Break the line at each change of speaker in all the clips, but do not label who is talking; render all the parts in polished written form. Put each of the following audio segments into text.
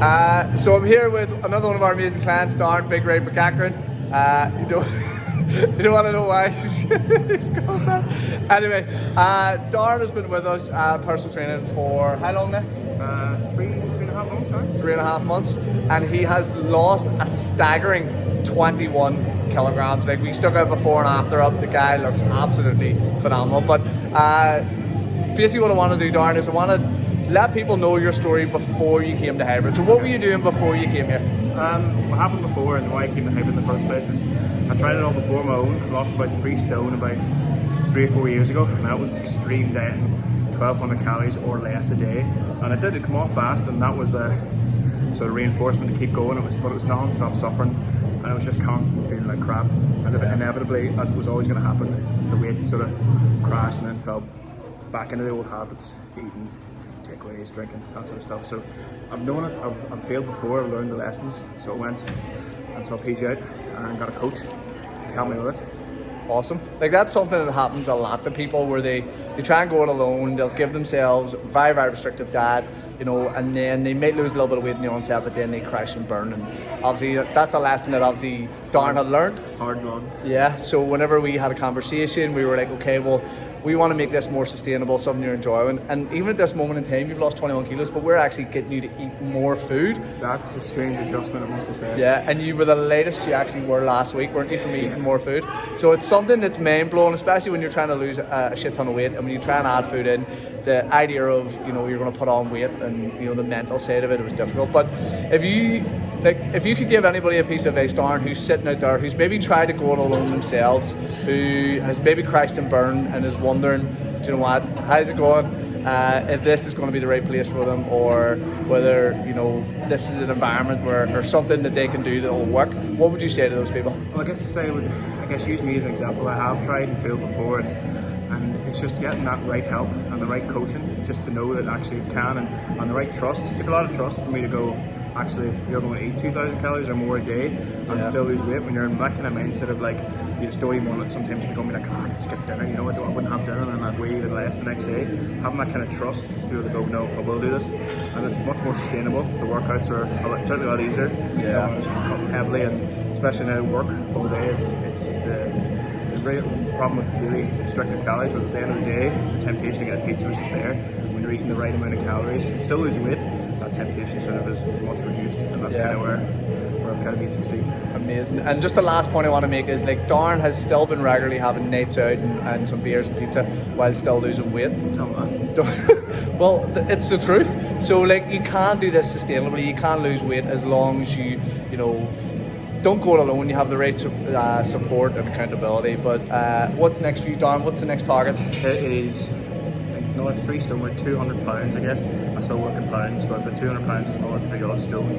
So I'm here with another one of our amazing clients, Darren, Big Ray McGaghran. You don't want to know why he's called that. Anyway, Darren has been with us personal training for how long now?
3.5 months, sorry.
3.5 months, and he has lost a staggering 21 kilograms. Like, we stuck out before and after up. The guy looks absolutely phenomenal. But basically what I want to do, Darren, is I want to let people know your story before you came to Hybrid. So what were you doing before you came here?
What happened before and why I came to Hybrid in the first place is I tried it all before my own. I lost about 3 stone about 3 or 4 years ago, and that was extreme dieting, 1,200 calories or less a day. And it did come off fast, and that was a sort of reinforcement to keep going. But it was non-stop suffering, and it was just constant feeling like crap. And inevitably, as it was always going to happen, the weight sort of crashed and then fell back into the old habits, eating takeaways, drinking, that sort of stuff. So I've known it, I've failed before, I've learned the lessons. So I went and saw PG out and got a coach to help me with it.
Awesome. Like, that's something that happens a lot to people, where they try and go it alone. They'll give themselves very, very restrictive diet, you know, and then they might lose a little bit of weight in the onset, but then they crash and burn. And obviously that's a lesson that obviously Darren had learned.
Hard long.
Yeah, so whenever we had a conversation, we were like, okay, well, we want to make this more sustainable, something you're enjoying. And even at this moment in time, you've lost 21 kilos, but we're actually getting you to eat more food.
That's a strange adjustment, it must be said.
Yeah, and you were the latest you actually were last week, weren't you, from eating more food? So it's something that's mind-blowing, especially when you're trying to lose a shit ton of weight, and when you try and add food in, the idea of, you know, you're going to put on weight and, you know, the mental side of it was difficult. But if you could give anybody a piece of advice, Darren, who's sitting out there, who's maybe tried to go it alone themselves, who has maybe crashed and burned and is wondering, do you know what, how's it going? If this is going to be the right place for them, or whether, you know, this is an environment where, or something that they can do that will work, what would you say to those people?
Well, I guess use me as an example. I have tried and failed before, and it's just getting that right help and the right coaching, just to know that actually it can, and the right trust. It took a lot of trust for me to go, actually, you're going to eat 2,000 calories or more a day and still lose weight. When you're in that kind of mindset of like, you just don't even want it. Sometimes you can go and be like, oh, I can skip dinner, you know, I wouldn't have dinner, and I'd weigh even less the next day. Having that kind of trust to be able to go, no, I will do this, and it's much more sustainable. The workouts are certainly a lot easier.
Yeah.
It's cutting heavily, and especially now work full days, it's the great problem with really restricted calories. But at the end of the day, the temptation to get a pizza is there. When you're eating the right amount of calories and still losing weight, that temptation sort of is much reduced, and that's kind of where I've kind of been succeeding.
Amazing. And just the last point I want to make is, like, Darren has still been regularly having nights out and some beers and pizza while still losing weight.
Tell me that.
Well, it's the truth. So, like, you can't do this sustainably. You can't lose weight as long as you know, don't go it alone. You have the right support and accountability. But what's next for you, Darren? What's the next target?
It is another 3 stone, like 200 pounds, I guess. I still work in pounds, but the 200 pounds is another 3 odd stone.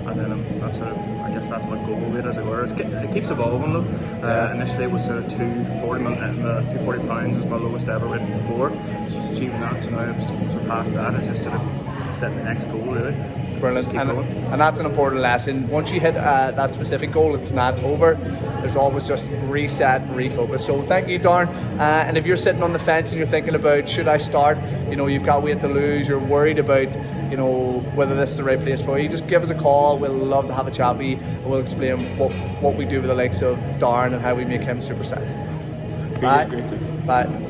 And then that's sort of, I guess that's my goal weight, as it were. It keeps evolving though. Initially it was sort of 240 pounds was my lowest ever weight before. So it's achieving that, so now I've surpassed that. It's just sort of setting the next goal, really.
Brilliant. And that's an important lesson. Once you hit that specific goal, it's not over. There's always just reset, refocus. So thank you, Darren. And if you're sitting on the fence and you're thinking about, should I start? You know, you've got weight to lose, you're worried about, you know, whether this is the right place for you, just give us a call. We'll love to have a chat with you, and we'll explain what we do with the likes of Darren and how we make him super sexy.
Bye.
Bye.